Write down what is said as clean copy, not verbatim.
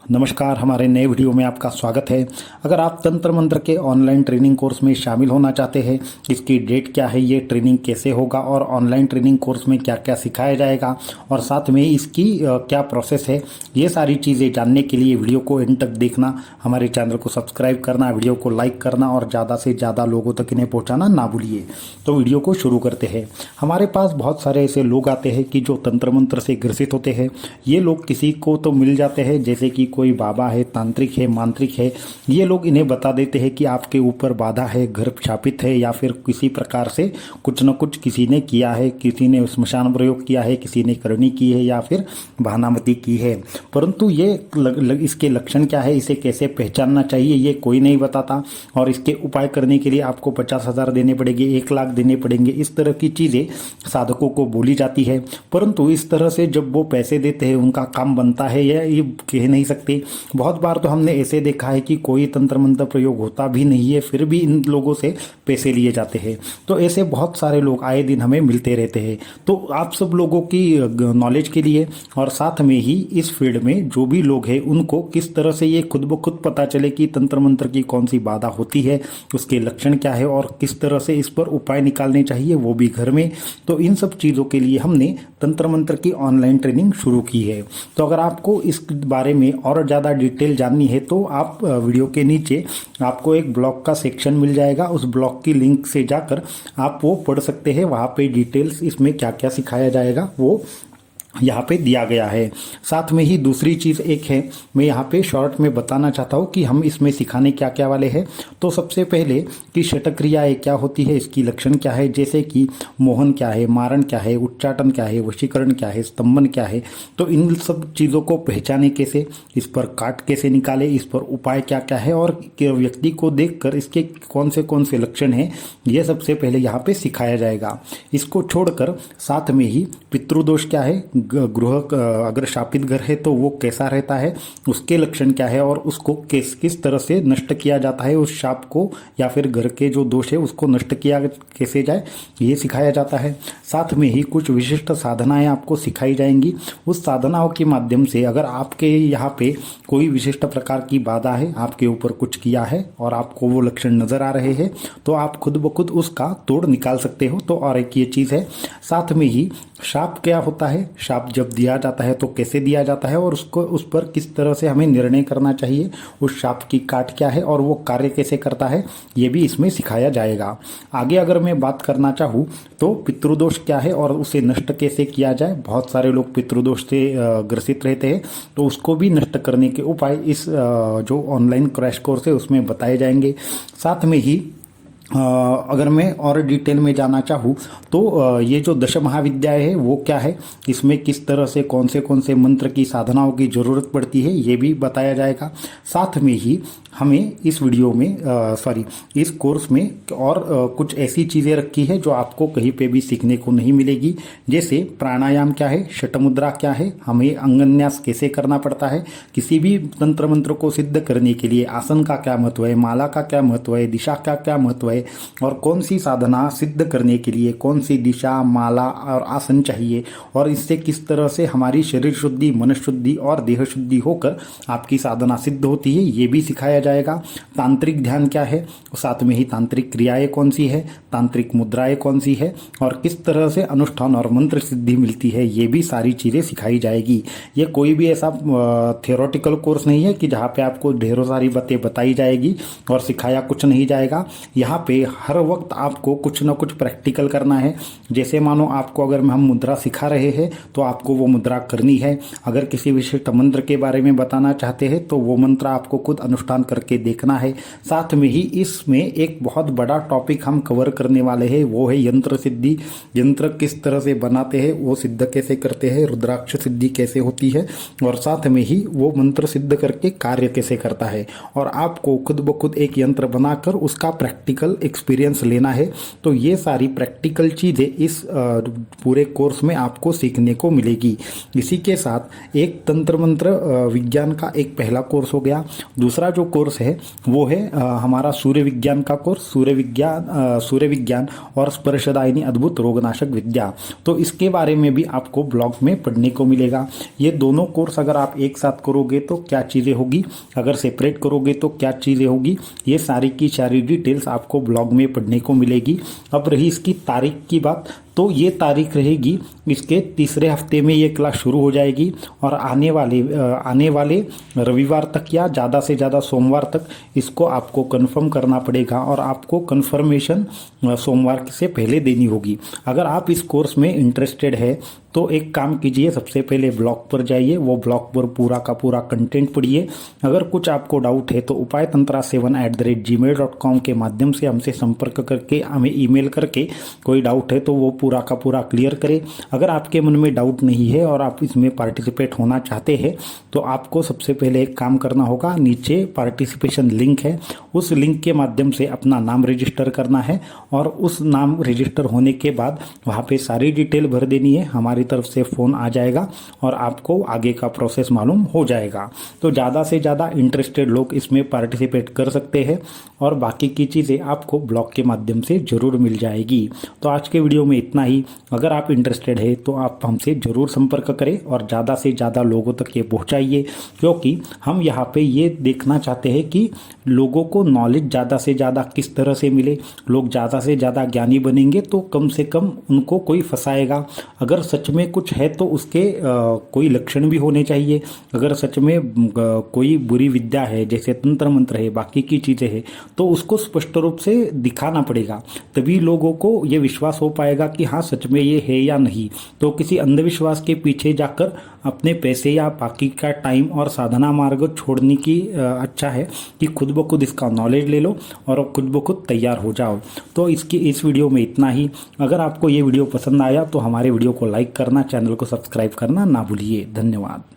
नमस्कार, हमारे नए वीडियो में आपका स्वागत है। अगर आप तंत्र मंत्र के ऑनलाइन ट्रेनिंग कोर्स में शामिल होना चाहते हैं, इसकी डेट क्या है, ये ट्रेनिंग कैसे होगा और ऑनलाइन ट्रेनिंग कोर्स में क्या क्या सिखाया जाएगा और साथ में इसकी क्या प्रोसेस है, ये सारी चीज़ें जानने के लिए वीडियो को एंड तक देखना, हमारे चैनल को सब्सक्राइब करना, वीडियो को लाइक करना और ज़्यादा से ज़्यादा लोगों तक इन्हें पहुँचाना ना भूलिए। तो वीडियो को शुरू करते हैं। हमारे पास बहुत सारे ऐसे लोग आते हैं कि जो तंत्र मंत्र से ग्रसित होते हैं। ये लोग किसी को तो मिल जाते हैं, जैसे कि कोई बाबा है, तांत्रिक है, मांत्रिक है, ये लोग इन्हें बता देते हैं कि आपके ऊपर बाधा है, घर शापित है या फिर किसी प्रकार से कुछ न कुछ किसी ने किया है, किसी ने स्मशान प्रयोग किया है, किसी ने करनी की है या फिर भानामती की है। परंतु ये इसके लक्षण क्या है, इसे कैसे पहचानना चाहिए, ये कोई नहीं बताता और इसके उपाय करने के लिए आपको 50,000 देने पड़ेंगे, 1 लाख देने पड़ेंगे, इस तरह की चीज़ें साधकों को बोली जाती है। परंतु इस तरह से जब वो पैसे देते हैं उनका काम बनता है, ये कह नहीं सकते। बहुत बार तो हमने ऐसे देखा है कि कोई तंत्र मंत्र प्रयोग होता भी नहीं है, फिर भी इन लोगों से पैसे लिए जाते हैं। तो ऐसे बहुत सारे लोग आए दिन हमें मिलते रहते हैं। तो आप सब लोगों की नॉलेज के लिए और साथ में ही इस फील्ड में जो भी लोग हैं उनको किस तरह से ये खुद ब खुद पता चले कि तंत्र मंत्र की कौन सी बाधा होती है, उसके लक्षण क्या है और किस तरह से इस पर उपाय निकालने चाहिए, वो भी घर में। तो इन सब चीज़ों के लिए हमने तंत्र मंत्र की ऑनलाइन ट्रेनिंग शुरू की है। तो अगर आपको इस बारे में और ज़्यादा डिटेल जाननी है तो आप वीडियो के नीचे आपको एक ब्लॉग का सेक्शन मिल जाएगा, उस ब्लॉग की लिंक से जाकर आप वो पढ़ सकते हैं। वहाँ पे डिटेल्स इसमें क्या क्या सिखाया जाएगा वो यहाँ पे दिया गया है। साथ में ही दूसरी चीज़ एक है, मैं यहाँ पे शॉर्ट में बताना चाहता हूँ कि हम इसमें सिखाने क्या क्या वाले हैं। तो सबसे पहले कि शटक क्रियाएँ क्या होती है, इसकी लक्षण क्या है, जैसे कि मोहन क्या है, मारण क्या है, उच्चाटन क्या है, वशीकरण क्या है, स्तंभन क्या है। तो इन सब चीज़ों को पहचाने कैसे, इस पर काट कैसे निकाले, इस पर उपाय क्या क्या है और व्यक्ति को देखकर इसके कौन से लक्षण हैं, ये सबसे पहले यहाँ पे सिखाया जाएगा। इसको छोड़कर साथ में ही पितृदोष क्या है, गृह अगर शापित घर है तो वो कैसा रहता है, उसके लक्षण क्या है और उसको किस तरह से नष्ट किया जाता है, उस शाप को या फिर घर के जो दोष है उसको नष्ट किया कैसे जाए, ये सिखाया जाता है। साथ में ही कुछ विशिष्ट साधनाएं आपको सिखाई जाएंगी। उस साधनाओं के माध्यम से अगर आपके यहाँ पे कोई विशिष्ट प्रकार की बाधा है, आपके ऊपर कुछ किया है और आपको वो लक्षण नजर आ रहे हैं, तो आप खुद ब खुद उसका तोड़ निकाल सकते हो। तो और एक ये चीज़ है। साथ में ही शाप क्या होता है, शाप जब दिया जाता है तो कैसे दिया जाता है और उसको उस पर किस तरह से हमें निर्णय करना चाहिए, उस शाप की काट क्या है और वो कार्य कैसे करता है, ये भी इसमें सिखाया जाएगा। आगे अगर मैं बात करना चाहूँ तो पितृदोष क्या है और उसे नष्ट कैसे किया जाए। बहुत सारे लोग पितृदोष से ग्रसित रहते हैं, तो उसको भी नष्ट करने के उपाय इस जो ऑनलाइन क्रैश कोर्स है उसमें बताए जाएंगे। साथ में ही अगर मैं और डिटेल में जाना चाहूँ तो ये जो दश महाविद्याएं है वो क्या है, इसमें किस तरह से कौन से मंत्र की साधनाओं की ज़रूरत पड़ती है, ये भी बताया जाएगा। साथ में ही हमें इस वीडियो में इस कोर्स में और कुछ ऐसी चीज़ें रखी है जो आपको कहीं पे भी सीखने को नहीं मिलेगी, जैसे प्राणायाम क्या है, शतमुद्रा क्या है, हमें अंगन्यास कैसे करना पड़ता है, किसी भी तंत्र मंत्र को सिद्ध करने के लिए आसन का क्या महत्व है, माला का क्या महत्व है, दिशा का क्या महत्व है और कौन सी साधना सिद्ध करने के लिए कौन सी दिशा, माला और आसन चाहिए और इससे किस तरह से हमारी शरीर शुद्धि, मन शुद्धि और देह शुद्धि होकर आपकी साधना सिद्ध होती है, ये भी सिखाया जाएगा। तांत्रिक ध्यान क्या है, साथ में ही तांत्रिक क्रियाएं कौन सी है, तांत्रिक मुद्राएं कौन सी है और किस तरह से अनुष्ठान और मंत्र सिद्धि मिलती है, ये भी सारी चीज़ें सिखाई जाएगी। ये कोई भी ऐसा थियोरेटिकल कोर्स नहीं है कि जहाँ पे आपको ढेरों सारी बातें बताई जाएगी और सिखाया कुछ नहीं जाएगा। यहाँ पे हर वक्त आपको कुछ ना कुछ प्रैक्टिकल करना है। जैसे मानो आपको अगर हम मुद्रा सिखा रहे हैं तो आपको वो मुद्रा करनी है। अगर किसी विशिष्ट मंत्र के बारे में बताना चाहते हैं तो वो मंत्र आपको खुद अनुष्ठान करके देखना है। साथ में ही इसमें एक बहुत बड़ा टॉपिक हम कवर करने वाले हैं, वो है यंत्र सिद्धि। यंत्र किस तरह से बनाते हैं, वो सिद्ध कैसे करते हैं, रुद्राक्ष सिद्धि कैसे होती है और साथ में ही वो मंत्र सिद्ध करके कार्य कैसे करता है और आपको खुद ब खुद एक यंत्र बनाकर उसका प्रैक्टिकल प्रैक्टिकल एक्सपीरियंस लेना है तो ये सारी प्रैक्टिकल चीज़ें इस पूरे कोर्स में आपको सीखने को मिलेगी। इसी के साथ एक तंत्र मंत्र विज्ञान का एक पहला कोर्स हो गया। दूसरा जो कोर्स है वो है हमारा सूर्य विज्ञान का कोर्स, सूर्य विज्ञान और स्पर्शदायिनी अद्भुत रोगनाशक विद्या। तो इसके बारे में भी आपको ब्लॉग में पढ़ने को मिलेगा। ये दोनों कोर्स अगर आप एक साथ करोगे तो क्या चीज़ें होगी, अगर सेपरेट करोगे तो क्या चीज़ें होगी, ये सारी की सारी डिटेल्स आपको ब्लॉग में पढ़ने को मिलेगी। अब रही इसकी तारीख की बात, तो ये तारीख रहेगी इसके तीसरे हफ्ते में ये क्लास शुरू हो जाएगी और आने वाले रविवार तक या ज़्यादा से ज़्यादा सोमवार तक इसको आपको कंफर्म करना पड़ेगा और आपको कंफर्मेशन सोमवार से पहले देनी होगी। अगर आप इस कोर्स में इंटरेस्टेड है तो एक काम कीजिए, सबसे पहले ब्लॉग पर जाइए, वो ब्लॉग पर पूरा का पूरा कंटेंट पढ़िए। अगर कुछ आपको डाउट है तो upaytantra7@gmail.com के माध्यम से हमसे संपर्क करके, हमें ईमेल करके कोई डाउट है तो वो पूरा का पूरा क्लियर करें। अगर आपके मन में डाउट नहीं है और आप इसमें पार्टिसिपेट होना चाहते हैं तो आपको सबसे पहले एक काम करना होगा, नीचे पार्टिसिपेशन लिंक है, उस लिंक के माध्यम से अपना नाम रजिस्टर करना है और उस नाम रजिस्टर होने के बाद वहाँ पे सारी डिटेल भर देनी है। हमारी तरफ से फ़ोन आ जाएगा और आपको आगे का प्रोसेस मालूम हो जाएगा। तो ज़्यादा से ज़्यादा इंटरेस्टेड लोग इसमें पार्टिसिपेट कर सकते हैं और बाकी की चीज़ें आपको ब्लॉग के माध्यम से ज़रूर मिल जाएगी। तो आज के वीडियो में इतना ही। अगर आप इंटरेस्टेड है तो आप हमसे ज़रूर संपर्क करें और ज़्यादा से ज़्यादा लोगों तक ये पहुँचाइए, क्योंकि हम यहाँ पे ये देखना चाहते हैं कि लोगों को नॉलेज ज़्यादा से ज़्यादा किस तरह से मिले। लोग ज़्यादा से ज़्यादा ज्ञानी बनेंगे तो कम से कम उनको कोई फंसाएगा। अगर सच में कुछ है तो उसके कोई लक्षण भी होने चाहिए। अगर सच में कोई बुरी विद्या है, जैसे तंत्र मंत्र है, बाकी की चीज़ें हैं, तो उसको स्पष्ट रूप से दिखाना पड़ेगा, तभी लोगों को ये विश्वास हो पाएगा कि हाँ सच में ये है या नहीं। तो किसी अंधविश्वास के पीछे जाकर अपने पैसे या बाकी का टाइम और साधना मार्ग छोड़ने की अच्छा है कि खुद ब खुद इसका नॉलेज ले लो और खुद ब खुद तैयार हो जाओ। तो इस वीडियो में इतना ही। अगर आपको ये वीडियो पसंद आया तो हमारे वीडियो को लाइक करना, चैनल को सब्सक्राइब करना ना भूलिए। धन्यवाद।